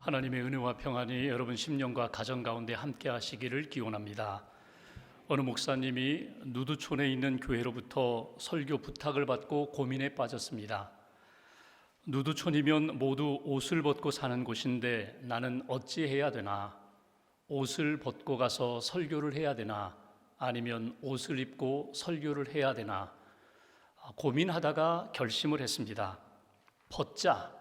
하나님의 은혜와 평안이 여러분 심령과 가정 가운데 함께 하시기를 기원합니다. 어느 목사님이 누두촌에 있는 교회로부터 설교 부탁을 받고 고민에 빠졌습니다. 누두촌이면 모두 옷을 벗고 사는 곳인데 나는 어찌해야 되나? 옷을 벗고 가서 설교를 해야 되나? 아니면 옷을 입고 설교를 해야 되나? 고민하다가 결심을 했습니다. 벗자.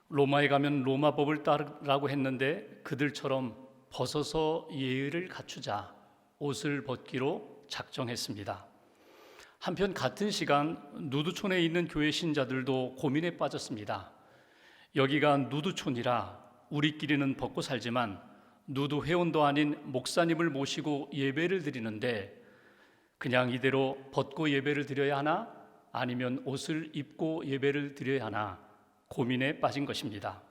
로마에 가면 로마법을 따르라고 했는데 그들처럼 벗어서 예의를 갖추자, 옷을 벗기로 작정했습니다. 한편 같은 시간 누두촌에 있는 교회 신자들도 고민에 빠졌습니다. 여기가 누두촌이라 우리끼리는 벗고 살지만 누두 회원도 아닌 목사님을 모시고 예배를 드리는데 그냥 이대로 벗고 예배를 드려야 하나? 아니면 옷을 입고 예배를 드려야 하나? 고민에 빠진 것입니다.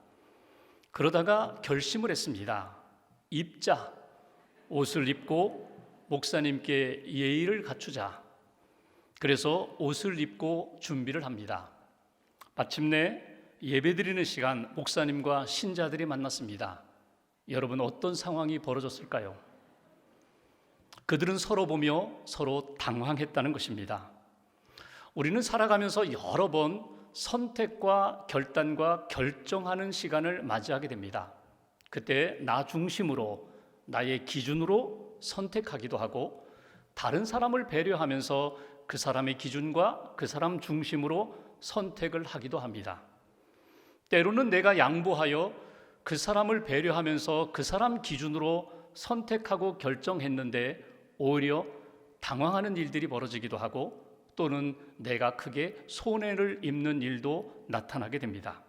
그러다가 결심을 했습니다. 입자, 옷을 입고 목사님께 예의를 갖추자. 그래서 옷을 입고 준비를 합니다. 마침내 예배드리는 시간 목사님과 신자들이 만났습니다. 여러분, 어떤 상황이 벌어졌을까요? 그들은 서로 보며 서로 당황했다는 것입니다. 우리는 살아가면서 여러 번 선택과 결단과 결정하는 시간을 맞이하게 됩니다. 그때 나 중심으로, 나의 기준으로 선택하기도 하고 다른 사람을 배려하면서 그 사람의 기준과 그 사람 중심으로 선택을 하기도 합니다. 때로는 내가 양보하여 그 사람을 배려하면서 그 사람 기준으로 선택하고 결정했는데 오히려 당황하는 일들이 벌어지기도 하고 또는 내가 크게 손해를 입는 일도 나타나게 됩니다.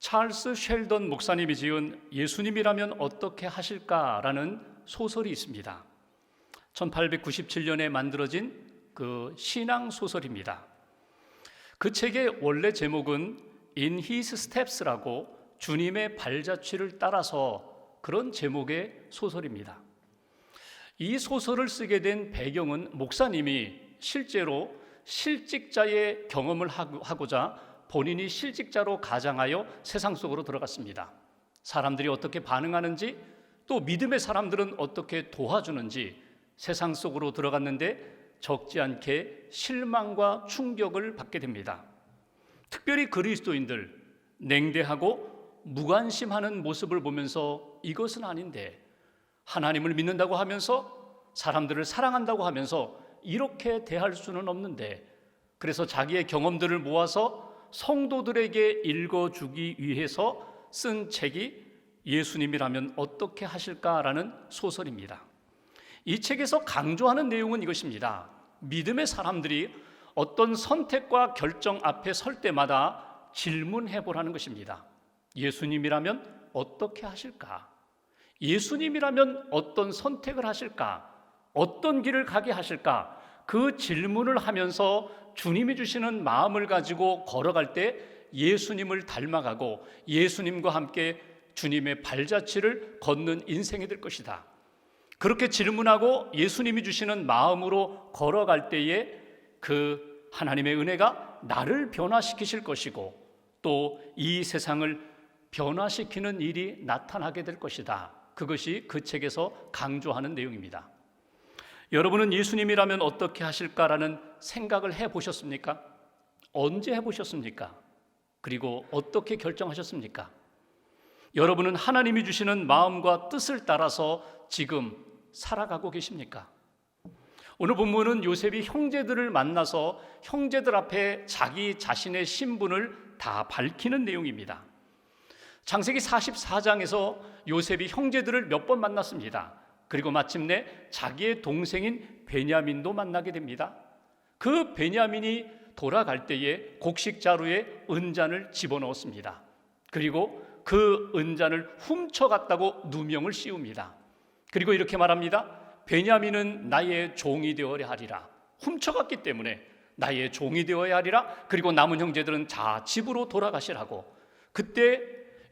찰스 쉘던 목사님이 지은 예수님이라면 어떻게 하실까라는 소설이 있습니다. 1897년에 만들어진 그 신앙 소설입니다. 그 책의 원래 제목은 In His Steps라고 주님의 발자취를 따라서 그런 제목의 소설입니다. 이 소설을 쓰게 된 배경은 목사님이 실제로 실직자의 경험을 하고자 본인이 실직자로 가장하여 세상 속으로 들어갔습니다. 사람들이 어떻게 반응하는지 또 믿음의 사람들은 어떻게 도와주는지 세상 속으로 들어갔는데 적지 않게 실망과 충격을 받게 됩니다. 특별히 그리스도인들 냉대하고 무관심하는 모습을 보면서 이것은 아닌데 하나님을 믿는다고 하면서 사람들을 사랑한다고 하면서 이렇게 대할 수는 없는데 그래서 자기의 경험들을 모아서 성도들에게 읽어주기 위해서 쓴 책이 예수님이라면 어떻게 하실까라는 소설입니다. 이 책에서 강조하는 내용은 이것입니다. 믿음의 사람들이 어떤 선택과 결정 앞에 설 때마다 질문해 보라는 것입니다. 예수님이라면 어떻게 하실까? 예수님이라면 어떤 선택을 하실까? 어떤 길을 가게 하실까? 그 질문을 하면서 주님이 주시는 마음을 가지고 걸어갈 때 예수님을 닮아가고 예수님과 함께 주님의 발자취를 걷는 인생이 될 것이다. 그렇게 질문하고 예수님이 주시는 마음으로 걸어갈 때에 그 하나님의 은혜가 나를 변화시키실 것이고 또 이 세상을 변화시키는 일이 나타나게 될 것이다. 그것이 그 책에서 강조하는 내용입니다. 여러분은 예수님이라면 어떻게 하실까라는 생각을 해보셨습니까? 언제 해보셨습니까? 그리고 어떻게 결정하셨습니까? 여러분은 하나님이 주시는 마음과 뜻을 따라서 지금 살아가고 계십니까? 오늘 본문은 요셉이 형제들을 만나서 형제들 앞에 자기 자신의 신분을 다 밝히는 내용입니다. 창세기 44장에서 요셉이 형제들을 몇 번 만났습니다. 그리고 마침내 자기의 동생인 베냐민도 만나게 됩니다. 그 베냐민이 돌아갈 때에 곡식 자루에 은잔을 집어넣었습니다. 그리고 그 은잔을 훔쳐갔다고 누명을 씌웁니다. 그리고 이렇게 말합니다. 베냐민은 나의 종이 되어야 하리라. 훔쳐갔기 때문에 나의 종이 되어야 하리라. 그리고 남은 형제들은 자 집으로 돌아가시라고. 그때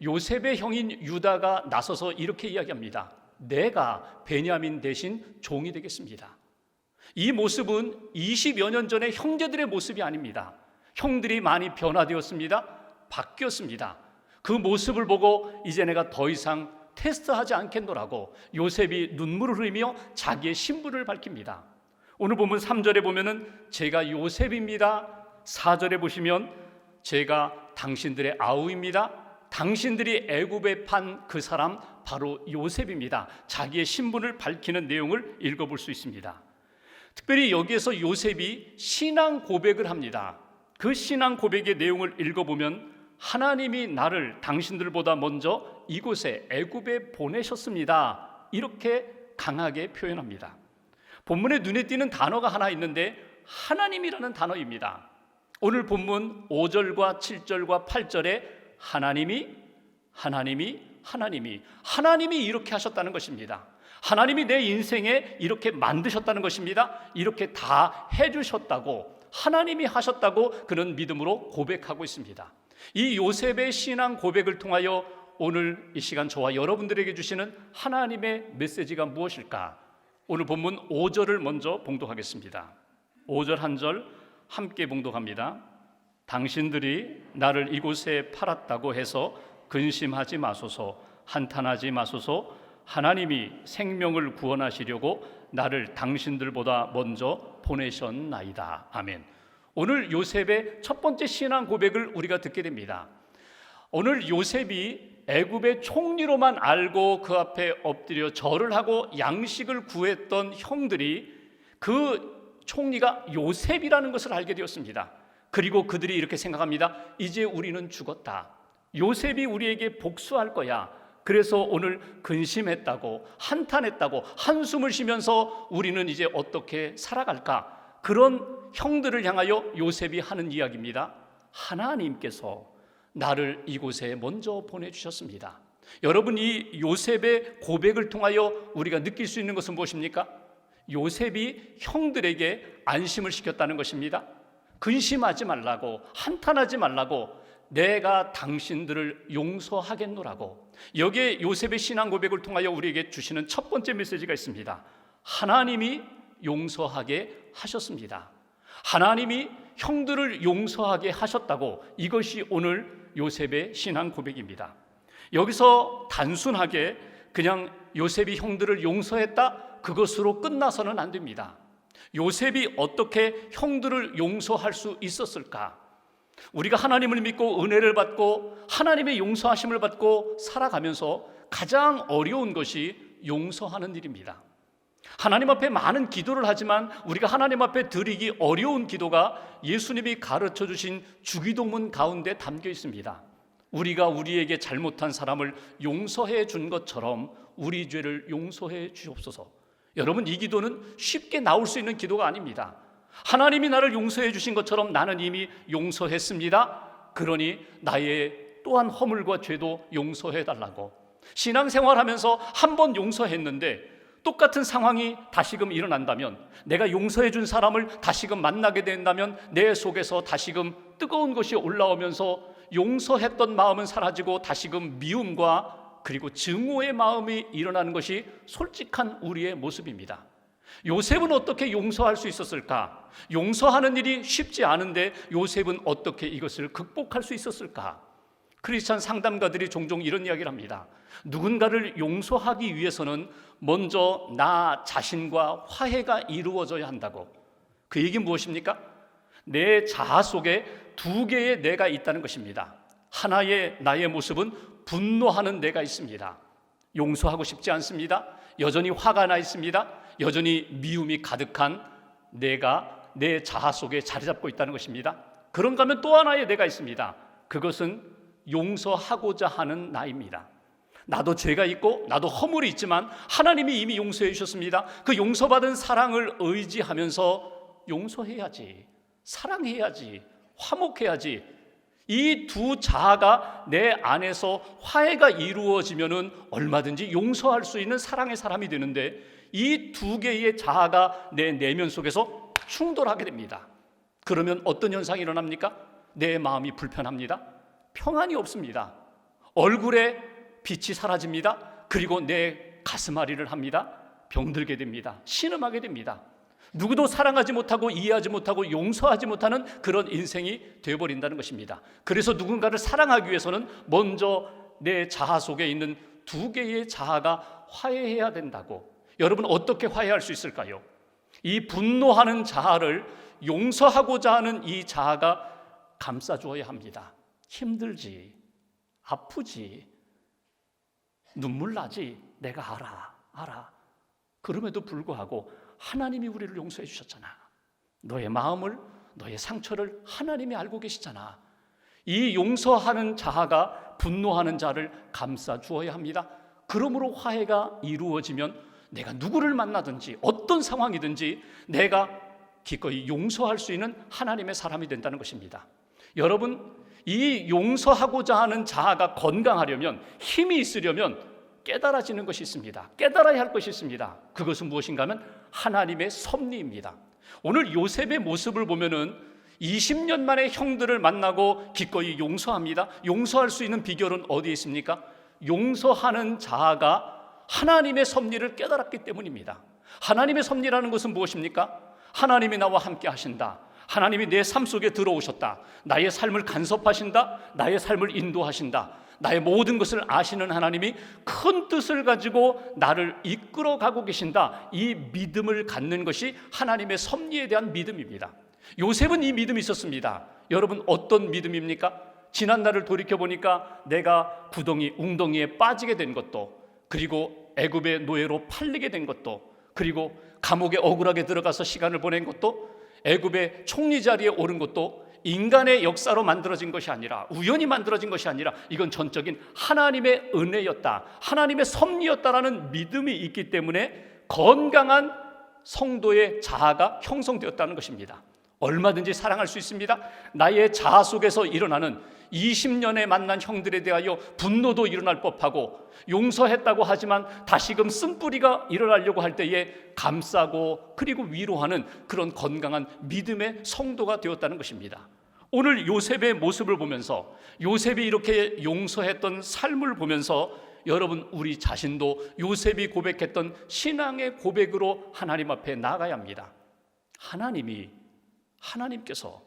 요셉의 형인 유다가 나서서 이렇게 이야기합니다. 내가 베냐민 대신 종이 되겠습니다. 이 모습은 20여 년 전의 형제들의 모습이 아닙니다. 형들이 많이 변화되었습니다. 바뀌었습니다. 그 모습을 보고 이제 내가 더 이상 테스트하지 않겠노라고 요셉이 눈물을 흘리며 자기의 신분을 밝힙니다. 오늘 본문 3절에 보면은 제가 요셉입니다. 4절에 보시면 제가 당신들의 아우입니다. 당신들이 애굽에 판 그 사람 바로 요셉입니다. 자기의 신분을 밝히는 내용을 읽어볼 수 있습니다. 특별히 여기에서 요셉이 신앙 고백을 합니다. 그 신앙 고백의 내용을 읽어보면 하나님이 나를 당신들보다 먼저 이곳에 애굽에 보내셨습니다. 이렇게 강하게 표현합니다. 본문에 눈에 띄는 단어가 하나 있는데 하나님이라는 단어입니다. 오늘 본문 5절과 7절과 8절에 하나님이 이렇게 하셨다는 것입니다. 하나님이 내 인생에 이렇게 만드셨다는 것입니다. 이렇게 다 해주셨다고, 하나님이 하셨다고 그런 믿음으로 고백하고 있습니다. 이 요셉의 신앙 고백을 통하여 오늘 이 시간 저와 여러분들에게 주시는 하나님의 메시지가 무엇일까? 오늘 본문 5절을 먼저 봉독하겠습니다. 5절 한 절 함께 봉독합니다. 당신들이 나를 이곳에 팔았다고 해서 근심하지 마소서, 한탄하지 마소서. 하나님이 생명을 구원하시려고 나를 당신들보다 먼저 보내셨나이다. 아멘. 오늘 요셉의 첫 번째 신앙 고백을 우리가 듣게 됩니다. 오늘 요셉이 애굽의 총리로만 알고 그 앞에 엎드려 절을 하고 양식을 구했던 형들이 그 총리가 요셉이라는 것을 알게 되었습니다. 그리고 그들이 이렇게 생각합니다. 이제 우리는 죽었다. 요셉이 우리에게 복수할 거야. 그래서 오늘 근심했다고, 한탄했다고, 한숨을 쉬면서 우리는 이제 어떻게 살아갈까? 그런 형들을 향하여 요셉이 하는 이야기입니다. 하나님께서 나를 이곳에 먼저 보내주셨습니다. 여러분, 이 요셉의 고백을 통하여 우리가 느낄 수 있는 것은 무엇입니까? 요셉이 형들에게 안심을 시켰다는 것입니다. 근심하지 말라고, 한탄하지 말라고, 내가 당신들을 용서하겠노라고. 여기에 요셉의 신앙 고백을 통하여 우리에게 주시는 첫 번째 메시지가 있습니다. 하나님이 용서하게 하셨습니다. 하나님이 형들을 용서하게 하셨다고, 이것이 오늘 요셉의 신앙 고백입니다. 여기서 단순하게 그냥 요셉이 형들을 용서했다, 그것으로 끝나서는 안 됩니다. 요셉이 어떻게 형들을 용서할 수 있었을까? 우리가 하나님을 믿고 은혜를 받고 하나님의 용서하심을 받고 살아가면서 가장 어려운 것이 용서하는 일입니다. 하나님 앞에 많은 기도를 하지만 우리가 하나님 앞에 드리기 어려운 기도가 예수님이 가르쳐 주신 주기도문 가운데 담겨 있습니다. 우리가 우리에게 잘못한 사람을 용서해 준 것처럼 우리 죄를 용서해 주옵소서. 여러분, 이 기도는 쉽게 나올 수 있는 기도가 아닙니다. 하나님이 나를 용서해 주신 것처럼 나는 이미 용서했습니다. 그러니 나의 또한 허물과 죄도 용서해 달라고. 신앙생활하면서 한 번 용서했는데 똑같은 상황이 다시금 일어난다면, 내가 용서해 준 사람을 다시금 만나게 된다면 내 속에서 다시금 뜨거운 것이 올라오면서 용서했던 마음은 사라지고 다시금 미움과 그리고 증오의 마음이 일어나는 것이 솔직한 우리의 모습입니다. 요셉은 어떻게 용서할 수 있었을까? 용서하는 일이 쉽지 않은데 요셉은 어떻게 이것을 극복할 수 있었을까? 크리스찬 상담가들이 종종 이런 이야기를 합니다. 누군가를 용서하기 위해서는 먼저 나 자신과 화해가 이루어져야 한다고. 그 얘기는 무엇입니까? 내 자아 속에 두 개의 내가 있다는 것입니다. 하나의 나의 모습은 분노하는 내가 있습니다. 용서하고 싶지 않습니다. 여전히 화가 나 있습니다. 여전히 미움이 가득한 내가 내 자아 속에 자리 잡고 있다는 것입니다. 그런가 하면 또 하나의 내가 있습니다. 그것은 용서하고자 하는 나입니다. 나도 죄가 있고 나도 허물이 있지만 하나님이 이미 용서해 주셨습니다. 그 용서받은 사랑을 의지하면서 용서해야지, 사랑해야지, 화목해야지. 이 두 자아가 내 안에서 화해가 이루어지면은 얼마든지 용서할 수 있는 사랑의 사람이 되는데, 이 두 개의 자아가 내 내면 속에서 충돌하게 됩니다. 그러면 어떤 현상이 일어납니까? 내 마음이 불편합니다. 평안이 없습니다. 얼굴에 빛이 사라집니다. 그리고 내 가슴앓이를 합니다. 병들게 됩니다. 신음하게 됩니다. 누구도 사랑하지 못하고 이해하지 못하고 용서하지 못하는 그런 인생이 되어버린다는 것입니다. 그래서 누군가를 사랑하기 위해서는 먼저 내 자아 속에 있는 두 개의 자아가 화해해야 된다고. 여러분, 어떻게 화해할 수 있을까요? 이 분노하는 자아를 용서하고자 하는 이 자아가 감싸주어야 합니다. 힘들지, 아프지, 눈물 나지, 내가 알아. 그럼에도 불구하고 하나님이 우리를 용서해 주셨잖아. 너의 마음을, 너의 상처를 하나님이 알고 계시잖아. 이 용서하는 자아가 분노하는 자를 감싸 주어야 합니다. 그러므로 화해가 이루어지면 내가 누구를 만나든지 어떤 상황이든지 내가 기꺼이 용서할 수 있는 하나님의 사람이 된다는 것입니다. 여러분, 이 용서하고자 하는 자아가 건강하려면, 힘이 있으려면 깨달아지는 것이 있습니다. 깨달아야 할 것이 있습니다. 그것은 무엇인가 하면 하나님의 섭리입니다. 오늘 요셉의 모습을 보면은 20년 만에 형들을 만나고 기꺼이 용서합니다. 용서할 수 있는 비결은 어디에 있습니까? 용서하는 자아가 하나님의 섭리를 깨달았기 때문입니다. 하나님의 섭리라는 것은 무엇입니까? 하나님이 나와 함께 하신다. 하나님이 내 삶 속에 들어오셨다. 나의 삶을 간섭하신다. 나의 삶을 인도하신다. 나의 모든 것을 아시는 하나님이 큰 뜻을 가지고 나를 이끌어가고 계신다. 이 믿음을 갖는 것이 하나님의 섭리에 대한 믿음입니다. 요셉은 이 믿음이 있었습니다. 여러분, 어떤 믿음입니까? 지난날을 돌이켜보니까 내가 구덩이, 웅덩이에 빠지게 된 것도, 그리고 애굽의 노예로 팔리게 된 것도, 그리고 감옥에 억울하게 들어가서 시간을 보낸 것도, 애굽의 총리 자리에 오른 것도 인간의 역사로 만들어진 것이 아니라, 우연히 만들어진 것이 아니라 이건 전적인 하나님의 은혜였다, 하나님의 섭리였다라는 믿음이 있기 때문에 건강한 성도의 자아가 형성되었다는 것입니다. 얼마든지 사랑할 수 있습니다. 나의 자아 속에서 일어나는 20년에 만난 형들에 대하여 분노도 일어날 법하고, 용서했다고 하지만 다시금 쓴뿌리가 일어나려고 할 때에 감싸고 그리고 위로하는 그런 건강한 믿음의 성도가 되었다는 것입니다. 오늘 요셉의 모습을 보면서, 요셉이 이렇게 용서했던 삶을 보면서 여러분, 우리 자신도 요셉이 고백했던 신앙의 고백으로 하나님 앞에 나가야 합니다. 하나님께서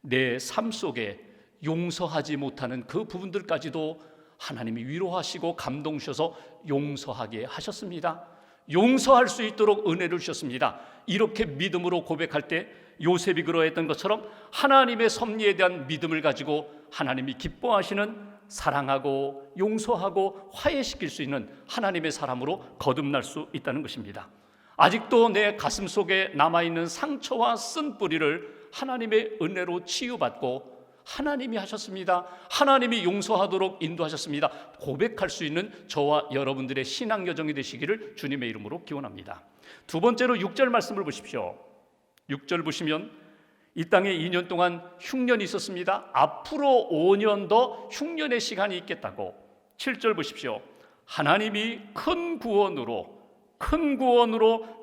내 삶 속에 용서하지 못하는 그 부분들까지도 하나님이 위로하시고 감동 주셔서 용서하게 하셨습니다. 용서할 수 있도록 은혜를 주셨습니다. 이렇게 믿음으로 고백할 때 요셉이 그러했던 것처럼 하나님의 섭리에 대한 믿음을 가지고 하나님이 기뻐하시는, 사랑하고 용서하고 화해시킬 수 있는 하나님의 사람으로 거듭날 수 있다는 것입니다. 아직도 내 가슴 속에 남아있는 상처와 쓴뿌리를 하나님의 은혜로 치유받고 하나님이 하셨습니다, 하나님이 용서하도록 인도하셨습니다, 고백할 수 있는 저와 여러분들의 신앙 여정이 되시기를 주님의 이름으로 기원합니다. 두 번째로 6절 말씀을 보십시오. 6절 보시면 이 땅에 2년 동안 흉년이 있었습니다. 앞으로 5년 더 흉년의 시간이 있겠다고. 7절 보십시오. 하나님이 큰 구원으로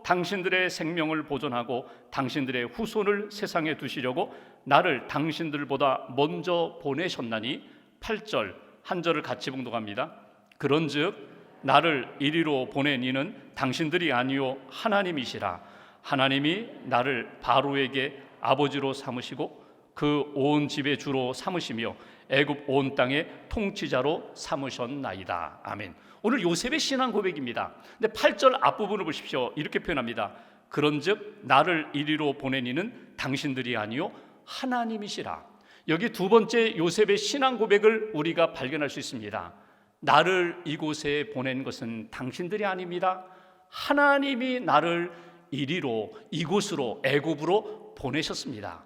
당신들의 생명을 보존하고 당신들의 후손을 세상에 두시려고 나를 당신들보다 먼저 보내셨나니. 8절 한 절을 같이 봉독합니다. 그런즉 나를 이리로 보낸 이는 당신들이 아니요 하나님이시라. 하나님이 나를 바로에게 아버지로 삼으시고 그 온 집의 주로 삼으시며 애굽 온 땅의 통치자로 삼으셨나이다. 아멘. 오늘 요셉의 신앙 고백입니다. 근데 8절 앞부분을 보십시오. 이렇게 표현합니다. 그런즉 나를 이리로 보낸 이는 당신들이 아니요 하나님이시라. 여기 두 번째 요셉의 신앙 고백을 우리가 발견할 수 있습니다. 나를 이곳에 보낸 것은 당신들이 아닙니다. 하나님이 나를 이리로, 이곳으로, 애굽으로 보내셨습니다.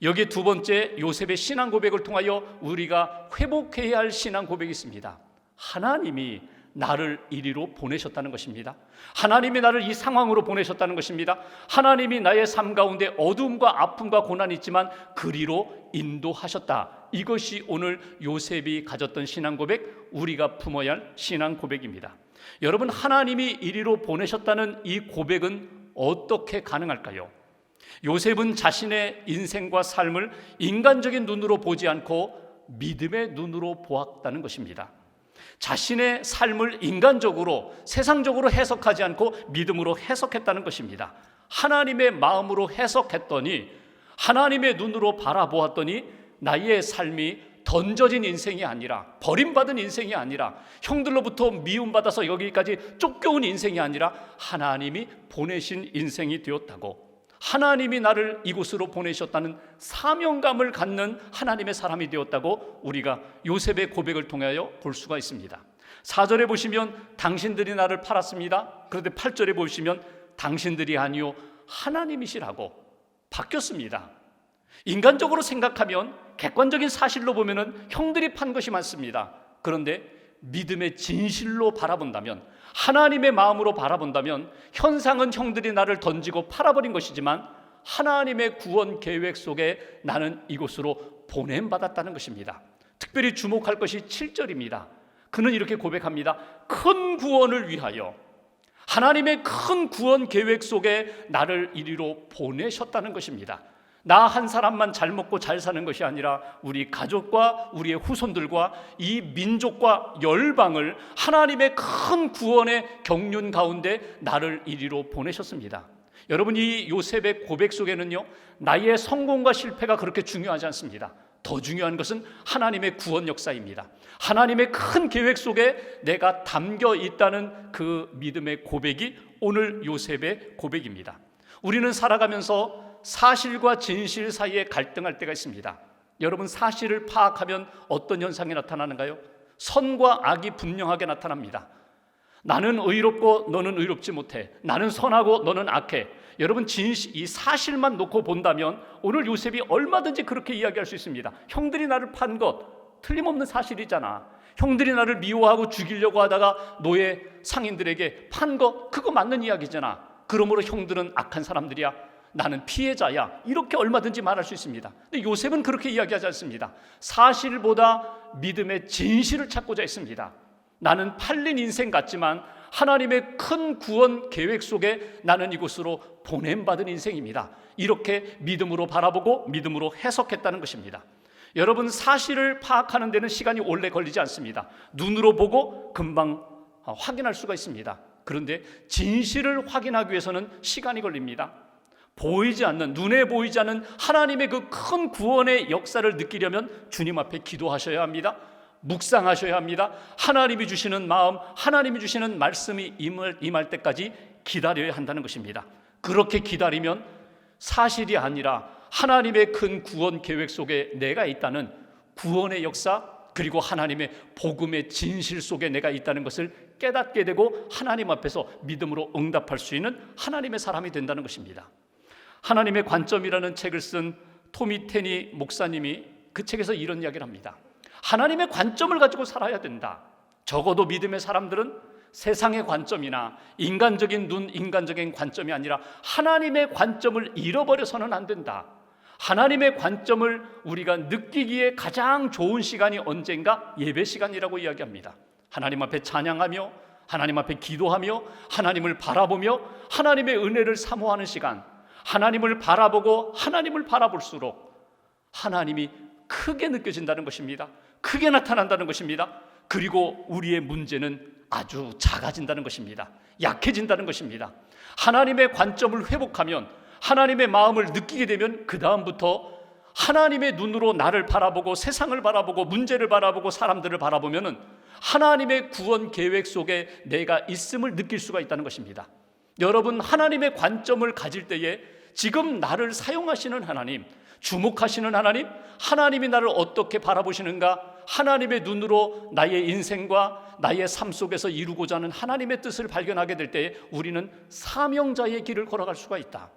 여기 두 번째 요셉의 신앙 고백을 통하여 우리가 회복해야 할 신앙 고백이 있습니다. 하나님이 나를 이리로 보내셨다는 것입니다. 하나님이 나를 이 상황으로 보내셨다는 것입니다. 하나님이 나의 삶 가운데 어둠과 아픔과 고난이 있지만 그리로 인도하셨다. 이것이 오늘 요셉이 가졌던 신앙 고백, 우리가 품어야 할 신앙 고백입니다. 여러분, 하나님이 이리로 보내셨다는 이 고백은 어떻게 가능할까요? 요셉은 자신의 인생과 삶을 인간적인 눈으로 보지 않고 믿음의 눈으로 보았다는 것입니다. 자신의 삶을 인간적으로, 세상적으로 해석하지 않고 믿음으로 해석했다는 것입니다. 하나님의 마음으로 해석했더니, 하나님의 눈으로 바라보았더니 나의 삶이 던져진 인생이 아니라, 버림받은 인생이 아니라, 형들로부터 미움받아서 여기까지 쫓겨온 인생이 아니라 하나님이 보내신 인생이 되었다고, 하나님이 나를 이곳으로 보내셨다는 사명감을 갖는 하나님의 사람이 되었다고 우리가 요셉의 고백을 통하여 볼 수가 있습니다. 4절에 보시면 당신들이 나를 팔았습니다. 그런데 8절에 보시면 당신들이 아니요 하나님이시라고 바뀌었습니다. 인간적으로 생각하면, 객관적인 사실로 보면은 형들이 판 것이 많습니다. 그런데 믿음의 진실로 바라본다면, 하나님의 마음으로 바라본다면, 현상은 형들이 나를 던지고 팔아버린 것이지만 하나님의 구원 계획 속에 나는 이곳으로 보냄받았다는 것입니다. 특별히 주목할 것이 7절입니다. 그는 이렇게 고백합니다. 큰 구원을 위하여, 하나님의 큰 구원 계획 속에 나를 이리로 보내셨다는 것입니다. 나 한 사람만 잘 먹고 잘 사는 것이 아니라 우리 가족과 우리의 후손들과 이 민족과 열방을 하나님의 큰 구원의 경륜 가운데 나를 이리로 보내셨습니다. 여러분, 이 요셉의 고백 속에는요, 나의 성공과 실패가 그렇게 중요하지 않습니다. 더 중요한 것은 하나님의 구원 역사입니다. 하나님의 큰 계획 속에 내가 담겨 있다는 그 믿음의 고백이 오늘 요셉의 고백입니다. 우리는 살아가면서 사실과 진실 사이에 갈등할 때가 있습니다. 여러분, 사실을 파악하면 어떤 현상이 나타나는가요? 선과 악이 분명하게 나타납니다. 나는 의롭고 너는 의롭지 못해. 나는 선하고 너는 악해. 여러분, 이 사실만 놓고 본다면 오늘 요셉이 얼마든지 그렇게 이야기할 수 있습니다. 형들이 나를 판 것 틀림없는 사실이잖아. 형들이 나를 미워하고 죽이려고 하다가 노예 상인들에게 판 것, 그거 맞는 이야기잖아. 그러므로 형들은 악한 사람들이야, 나는 피해자야, 이렇게 얼마든지 말할 수 있습니다. 근데 요셉은 그렇게 이야기하지 않습니다. 사실보다 믿음의 진실을 찾고자 했습니다. 나는 팔린 인생 같지만 하나님의 큰 구원 계획 속에 나는 이곳으로 보냄받은 인생입니다. 이렇게 믿음으로 바라보고 믿음으로 해석했다는 것입니다. 여러분, 사실을 파악하는 데는 시간이 오래 걸리지 않습니다. 눈으로 보고 금방 확인할 수가 있습니다. 그런데 진실을 확인하기 위해서는 시간이 걸립니다. 보이지 않는, 눈에 보이지 않는 하나님의 그 큰 구원의 역사를 느끼려면 주님 앞에 기도하셔야 합니다. 묵상하셔야 합니다. 하나님이 주시는 마음, 하나님이 주시는 말씀이 임할 때까지 기다려야 한다는 것입니다. 그렇게 기다리면 사실이 아니라 하나님의 큰 구원 계획 속에 내가 있다는 구원의 역사, 그리고 하나님의 복음의 진실 속에 내가 있다는 것을 깨닫게 되고 하나님 앞에서 믿음으로 응답할 수 있는 하나님의 사람이 된다는 것입니다. 하나님의 관점이라는 책을 쓴 토미 테니 목사님이 그 책에서 이런 이야기를 합니다. 하나님의 관점을 가지고 살아야 된다. 적어도 믿음의 사람들은 세상의 관점이나 인간적인 눈, 인간적인 관점이 아니라 하나님의 관점을 잃어버려서는 안 된다. 하나님의 관점을 우리가 느끼기에 가장 좋은 시간이 언젠가? 예배 시간이라고 이야기합니다. 하나님 앞에 찬양하며, 하나님 앞에 기도하며, 하나님을 바라보며 하나님의 은혜를 사모하는 시간, 하나님을 바라보고 하나님을 바라볼수록 하나님이 크게 느껴진다는 것입니다. 크게 나타난다는 것입니다. 그리고 우리의 문제는 아주 작아진다는 것입니다. 약해진다는 것입니다. 하나님의 관점을 회복하면, 하나님의 마음을 느끼게 되면 그 다음부터 하나님의 눈으로 나를 바라보고 세상을 바라보고 문제를 바라보고 사람들을 바라보면 하나님의 구원 계획 속에 내가 있음을 느낄 수가 있다는 것입니다. 여러분, 하나님의 관점을 가질 때에 지금 나를 사용하시는 하나님, 주목하시는 하나님, 하나님이 나를 어떻게 바라보시는가, 하나님의 눈으로 나의 인생과 나의 삶 속에서 이루고자 하는 하나님의 뜻을 발견하게 될 때에 우리는 사명자의 길을 걸어갈 수가 있다.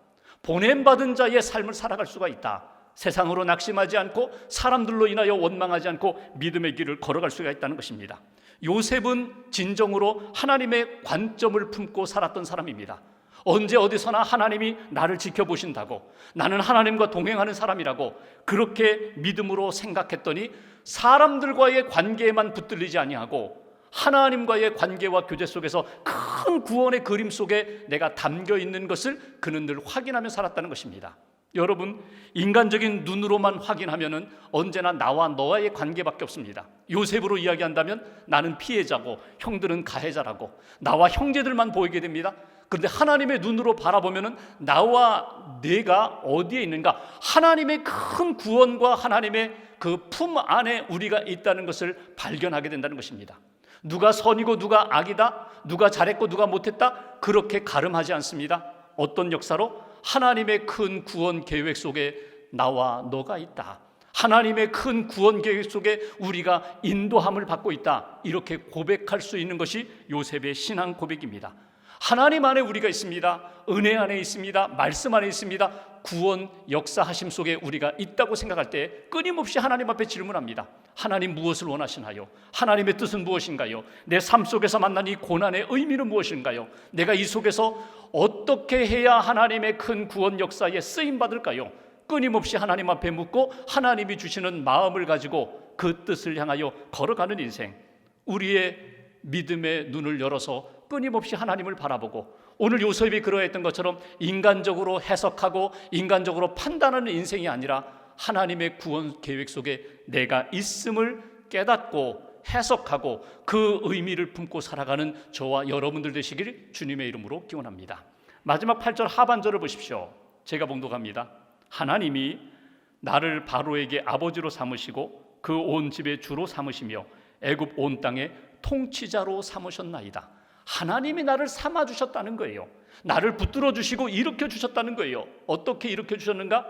보냄받은 자의 삶을 살아갈 수가 있다. 세상으로 낙심하지 않고 사람들로 인하여 원망하지 않고 믿음의 길을 걸어갈 수가 있다는 것입니다. 요셉은 진정으로 하나님의 관점을 품고 살았던 사람입니다. 언제 어디서나 하나님이 나를 지켜보신다고, 나는 하나님과 동행하는 사람이라고 그렇게 믿음으로 생각했더니 사람들과의 관계에만 붙들리지 아니하고 하나님과의 관계와 교제 속에서 큰 구원의 그림 속에 내가 담겨 있는 것을 그는 늘 확인하며 살았다는 것입니다. 여러분, 인간적인 눈으로만 확인하면은 언제나 나와 너와의 관계밖에 없습니다. 요셉으로 이야기한다면 나는 피해자고 형들은 가해자라고 나와 형제들만 보이게 됩니다. 그런데 하나님의 눈으로 바라보면은 나와 내가 어디에 있는가? 하나님의 큰 구원과 하나님의 그 품 안에 우리가 있다는 것을 발견하게 된다는 것입니다. 누가 선이고 누가 악이다, 누가 잘했고 누가 못했다, 그렇게 가름하지 않습니다. 어떤 역사로? 하나님의 큰 구원 계획 속에 나와 너가 있다. 하나님의 큰 구원 계획 속에 우리가 인도함을 받고 있다. 이렇게 고백할 수 있는 것이 요셉의 신앙 고백입니다. 하나님 안에 우리가 있습니다. 은혜 안에 있습니다. 말씀 안에 있습니다. 구원 역사하심 속에 우리가 있다고 생각할 때 끊임없이 하나님 앞에 질문합니다. 하나님 무엇을 원하시나요? 하나님의 뜻은 무엇인가요? 내 삶 속에서 만난 이 고난의 의미는 무엇인가요? 내가 이 속에서 어떻게 해야 하나님의 큰 구원 역사에 쓰임받을까요? 끊임없이 하나님 앞에 묻고 하나님이 주시는 마음을 가지고 그 뜻을 향하여 걸어가는 인생, 우리의 믿음의 눈을 열어서 끊임없이 하나님을 바라보고, 오늘 요셉이 그러했던 것처럼 인간적으로 해석하고 인간적으로 판단하는 인생이 아니라 하나님의 구원 계획 속에 내가 있음을 깨닫고 해석하고 그 의미를 품고 살아가는 저와 여러분들 되시길 주님의 이름으로 기원합니다. 마지막 8절 하반절을 보십시오. 제가 봉독합니다. 하나님이 나를 바로에게 아버지로 삼으시고 그 온 집의 주로 삼으시며 애굽 온 땅의 통치자로 삼으셨나이다. 하나님이 나를 삼아주셨다는 거예요. 나를 붙들어 주시고 일으켜 주셨다는 거예요. 어떻게 일으켜 주셨는가?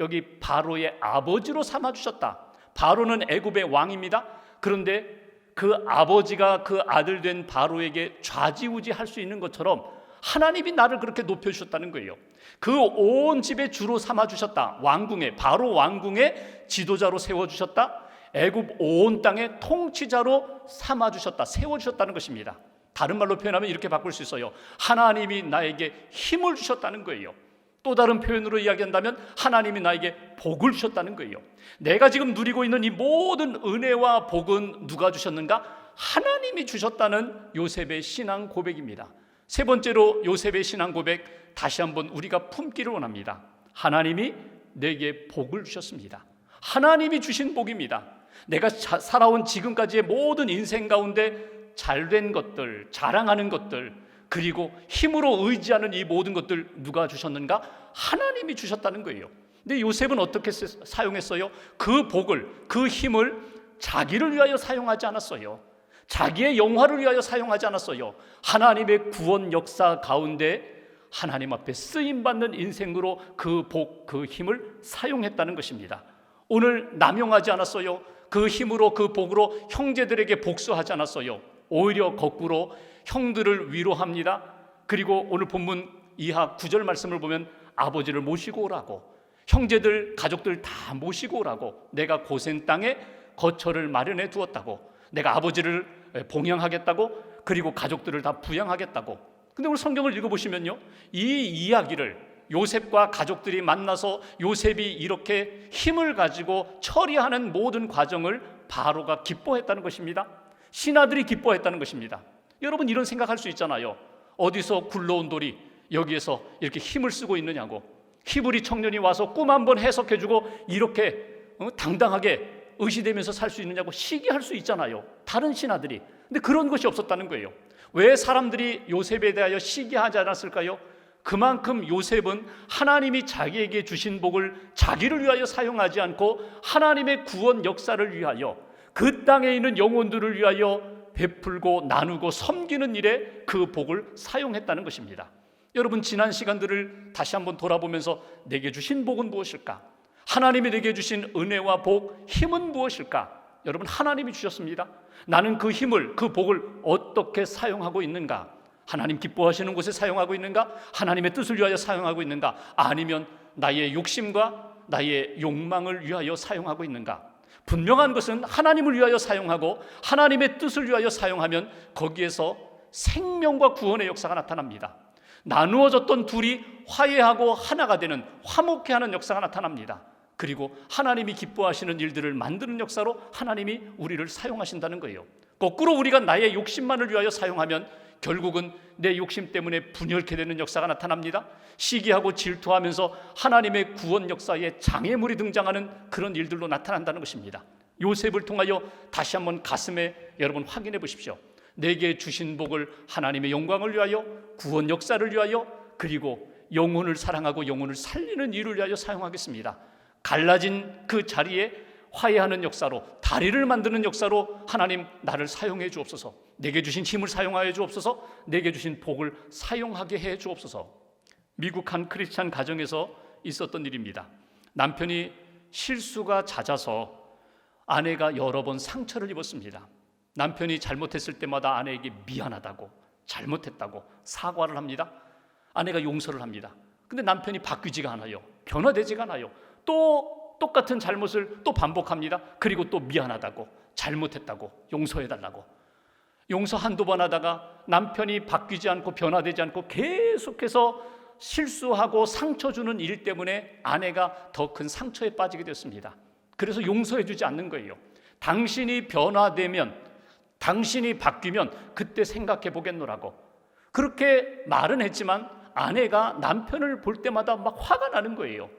여기 바로의 아버지로 삼아주셨다. 바로는 애굽의 왕입니다. 그런데 그 아버지가 그 아들 된 바로에게 좌지우지할 수 있는 것처럼 하나님이 나를 그렇게 높여주셨다는 거예요. 그 온 집의 주로 삼아주셨다. 왕궁의, 바로 왕궁의 지도자로 세워주셨다. 애굽 온 땅의 통치자로 삼아주셨다. 세워주셨다는 것입니다. 다른 말로 표현하면 이렇게 바꿀 수 있어요. 하나님이 나에게 힘을 주셨다는 거예요. 또 다른 표현으로 이야기한다면 하나님이 나에게 복을 주셨다는 거예요. 내가 지금 누리고 있는 이 모든 은혜와 복은 누가 주셨는가? 하나님이 주셨다는 요셉의 신앙 고백입니다. 세 번째로 요셉의 신앙 고백, 다시 한번 우리가 품기를 원합니다. 하나님이 내게 복을 주셨습니다. 하나님이 주신 복입니다. 내가 살아온 지금까지의 모든 인생 가운데 잘된 것들, 자랑하는 것들, 그리고 힘으로 의지하는 이 모든 것들 누가 주셨는가? 하나님이 주셨다는 거예요. 근데 요셉은 어떻게 사용했어요? 그 복을, 그 힘을 자기를 위하여 사용하지 않았어요. 자기의 영화를 위하여 사용하지 않았어요. 하나님의 구원 역사 가운데 하나님 앞에 쓰임받는 인생으로 그 복, 그 힘을 사용했다는 것입니다. 오늘 남용하지 않았어요. 그 힘으로, 그 복으로 형제들에게 복수하지 않았어요. 오히려 거꾸로 형들을 위로합니다. 그리고 오늘 본문 이하 9절 말씀을 보면 아버지를 모시고 오라고, 형제들, 가족들 다 모시고 오라고, 내가 고센 땅에 거처를 마련해 두었다고, 내가 아버지를 봉양하겠다고, 그리고 가족들을 다 부양하겠다고. 근데 오늘 성경을 읽어보시면요, 이 이야기를 요셉과 가족들이 만나서 요셉이 이렇게 힘을 가지고 처리하는 모든 과정을 바로가 기뻐했다는 것입니다. 신하들이 기뻐했다는 것입니다. 여러분, 이런 생각할 수 있잖아요. 어디서 굴러온 돌이 여기에서 이렇게 힘을 쓰고 있느냐고. 히브리 청년이 와서 꿈 한번 해석해주고 이렇게 당당하게 의시되면서 살 수 있느냐고 시기할 수 있잖아요, 다른 신하들이. 근데 그런 것이 없었다는 거예요. 왜 사람들이 요셉에 대하여 시기하지 않았을까요? 그만큼 요셉은 하나님이 자기에게 주신 복을 자기를 위하여 사용하지 않고 하나님의 구원 역사를 위하여, 그 땅에 있는 영혼들을 위하여 베풀고 나누고 섬기는 일에 그 복을 사용했다는 것입니다. 여러분, 지난 시간들을 다시 한번 돌아보면서 내게 주신 복은 무엇일까? 하나님이 내게 주신 은혜와 복, 힘은 무엇일까? 여러분, 하나님이 주셨습니다. 나는 그 힘을, 그 복을 어떻게 사용하고 있는가? 하나님 기뻐하시는 곳에 사용하고 있는가? 하나님의 뜻을 위하여 사용하고 있는가? 아니면 나의 욕심과 나의 욕망을 위하여 사용하고 있는가? 분명한 것은 하나님을 위하여 사용하고 하나님의 뜻을 위하여 사용하면 거기에서 생명과 구원의 역사가 나타납니다. 나누어졌던 둘이 화해하고 하나가 되는, 화목해하는 역사가 나타납니다. 그리고 하나님이 기뻐하시는 일들을 만드는 역사로 하나님이 우리를 사용하신다는 거예요. 거꾸로 우리가 나의 욕심만을 위하여 사용하면 결국은 내 욕심 때문에 분열케 되는 역사가 나타납니다. 시기하고 질투하면서 하나님의 구원 역사에 장애물이 등장하는 그런 일들로 나타난다는 것입니다. 요셉을 통하여 다시 한번 가슴에 여러분 확인해 보십시오. 내게 주신 복을 하나님의 영광을 위하여, 구원 역사를 위하여, 그리고 영혼을 사랑하고 영혼을 살리는 일을 위하여 사용하겠습니다. 갈라진 그 자리에 화해하는 역사로, 다리를 만드는 역사로 하나님 나를 사용해 주옵소서. 내게 주신 힘을 사용하여 주옵소서. 내게 주신 복을 사용하게 해 주옵소서. 미국 한 크리스찬 가정에서 있었던 일입니다. 남편이 실수가 잦아서 아내가 여러 번 상처를 입었습니다. 남편이 잘못했을 때마다 아내에게 미안하다고, 잘못했다고 사과를 합니다. 아내가 용서를 합니다. 근데 남편이 바뀌지가 않아요. 변화되지가 않아요. 또 똑같은 잘못을 또 반복합니다. 그리고 또 미안하다고, 잘못했다고, 용서해달라고. 용서 한두 번 하다가 남편이 바뀌지 않고 변화되지 않고 계속해서 실수하고 상처 주는 일 때문에 아내가 더 큰 상처에 빠지게 됐습니다. 그래서 용서해 주지 않는 거예요. 당신이 변화되면, 당신이 바뀌면 그때 생각해 보겠노라고. 그렇게 말은 했지만 아내가 남편을 볼 때마다 막 화가 나는 거예요.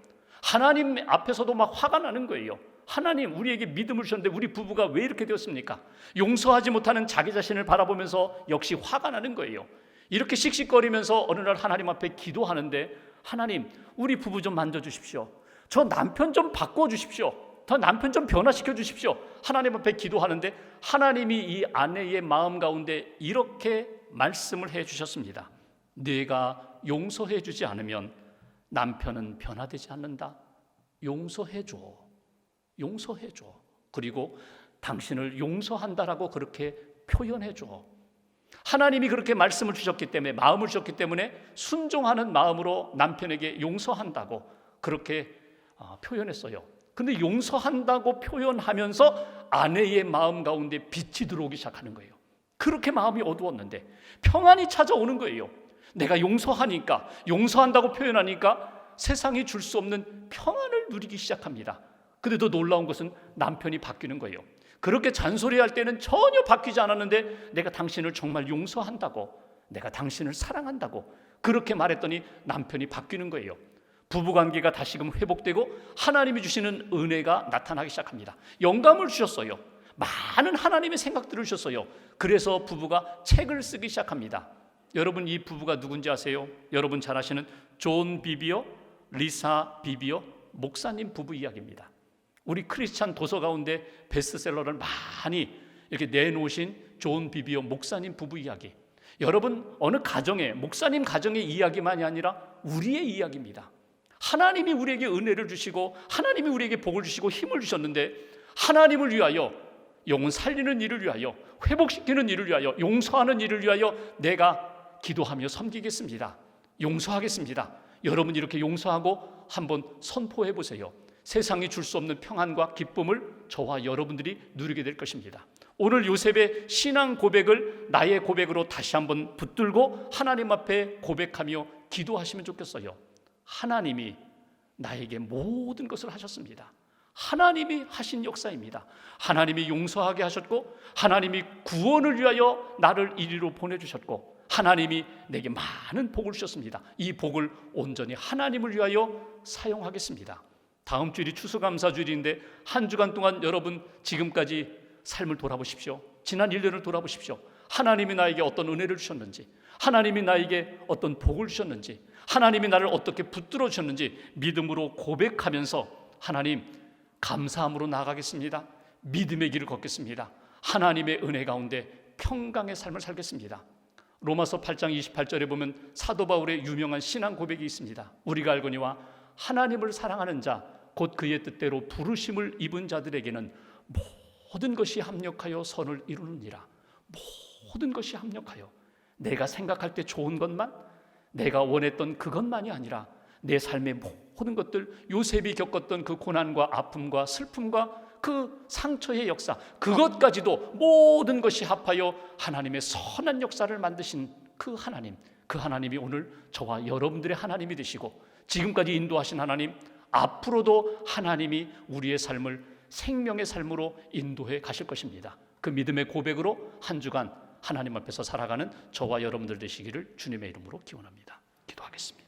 하나님 앞에서도 막 화가 나는 거예요. 하나님, 우리에게 믿음을 주셨는데 우리 부부가 왜 이렇게 되었습니까? 용서하지 못하는 자기 자신을 바라보면서 역시 화가 나는 거예요. 이렇게 씩씩거리면서 어느 날 하나님 앞에 기도하는데, 하나님, 우리 부부 좀 만져주십시오. 저 남편 좀 바꿔주십시오. 저 남편 좀 변화시켜 주십시오. 하나님 앞에 기도하는데 하나님이 이 아내의 마음 가운데 이렇게 말씀을 해 주셨습니다. 네가 용서해 주지 않으면 남편은 변화되지 않는다. 용서해 줘. 용서해 줘. 그리고 당신을 용서한다라고 그렇게 표현해 줘. 하나님이 그렇게 말씀을 주셨기 때문에, 마음을 주셨기 때문에 순종하는 마음으로 남편에게 용서한다고 그렇게 표현했어요. 근데 용서한다고 표현하면서 아내의 마음 가운데 빛이 들어오기 시작하는 거예요. 그렇게 마음이 어두웠는데 평안이 찾아오는 거예요. 내가 용서하니까, 용서한다고 표현하니까 세상이 줄 수 없는 평안을 누리기 시작합니다. 근데 더 놀라운 것은 남편이 바뀌는 거예요. 그렇게 잔소리할 때는 전혀 바뀌지 않았는데 내가 당신을 정말 용서한다고, 내가 당신을 사랑한다고 그렇게 말했더니 남편이 바뀌는 거예요. 부부관계가 다시금 회복되고 하나님이 주시는 은혜가 나타나기 시작합니다. 영감을 주셨어요. 많은 하나님의 생각들을 주셨어요. 그래서 부부가 책을 쓰기 시작합니다. 여러분, 이 부부가 누군지 아세요? 여러분 잘 아시는 존 비비어, 리사 비비어 목사님 부부 이야기입니다. 우리 크리스찬 도서 가운데 베스트셀러를 많이 이렇게 내놓으신 존 비비어 목사님 부부 이야기. 여러분, 어느 가정의, 목사님 가정의 이야기만이 아니라 우리의 이야기입니다. 하나님이 우리에게 은혜를 주시고 하나님이 우리에게 복을 주시고 힘을 주셨는데, 하나님을 위하여, 영혼 살리는 일을 위하여, 회복시키는 일을 위하여, 용서하는 일을 위하여 내가 기도하며 섬기겠습니다. 용서하겠습니다. 여러분, 이렇게 용서하고 한번 선포해 보세요. 세상이 줄 수 없는 평안과 기쁨을 저와 여러분들이 누리게 될 것입니다. 오늘 요셉의 신앙 고백을 나의 고백으로 다시 한번 붙들고 하나님 앞에 고백하며 기도하시면 좋겠어요. 하나님이 나에게 모든 것을 하셨습니다. 하나님이 하신 역사입니다. 하나님이 용서하게 하셨고, 하나님이 구원을 위하여 나를 이리로 보내주셨고, 하나님이 내게 많은 복을 주셨습니다. 이 복을 온전히 하나님을 위하여 사용하겠습니다. 다음 주일이 추수감사주일인데 한 주간 동안 여러분 지금까지 삶을 돌아보십시오. 지난 1년을 돌아보십시오. 하나님이 나에게 어떤 은혜를 주셨는지, 하나님이 나에게 어떤 복을 주셨는지, 하나님이 나를 어떻게 붙들어 주셨는지 믿음으로 고백하면서 하나님 감사함으로 나아가겠습니다. 믿음의 길을 걷겠습니다. 하나님의 은혜 가운데 평강의 삶을 살겠습니다. 로마서 8장 28절에 보면 사도 바울의 유명한 신앙 고백이 있습니다. 우리가 알거니와 하나님을 사랑하는 자 곧 그의 뜻대로 부르심을 입은 자들에게는 모든 것이 합력하여 선을 이루느니라. 모든 것이 합력하여, 내가 생각할 때 좋은 것만, 내가 원했던 그것만이 아니라 내 삶의 모든 것들, 요셉이 겪었던 그 고난과 아픔과 슬픔과 그 상처의 역사, 그것까지도 모든 것이 합하여 하나님의 선한 역사를 만드신 그 하나님이 오늘 저와 여러분들의 하나님이 되시고, 지금까지 인도하신 하나님, 앞으로도 하나님이 우리의 삶을 생명의 삶으로 인도해 가실 것입니다. 그 믿음의 고백으로 한 주간 하나님 앞에서 살아가는 저와 여러분들 되시기를 주님의 이름으로 기원합니다. 기도하겠습니다.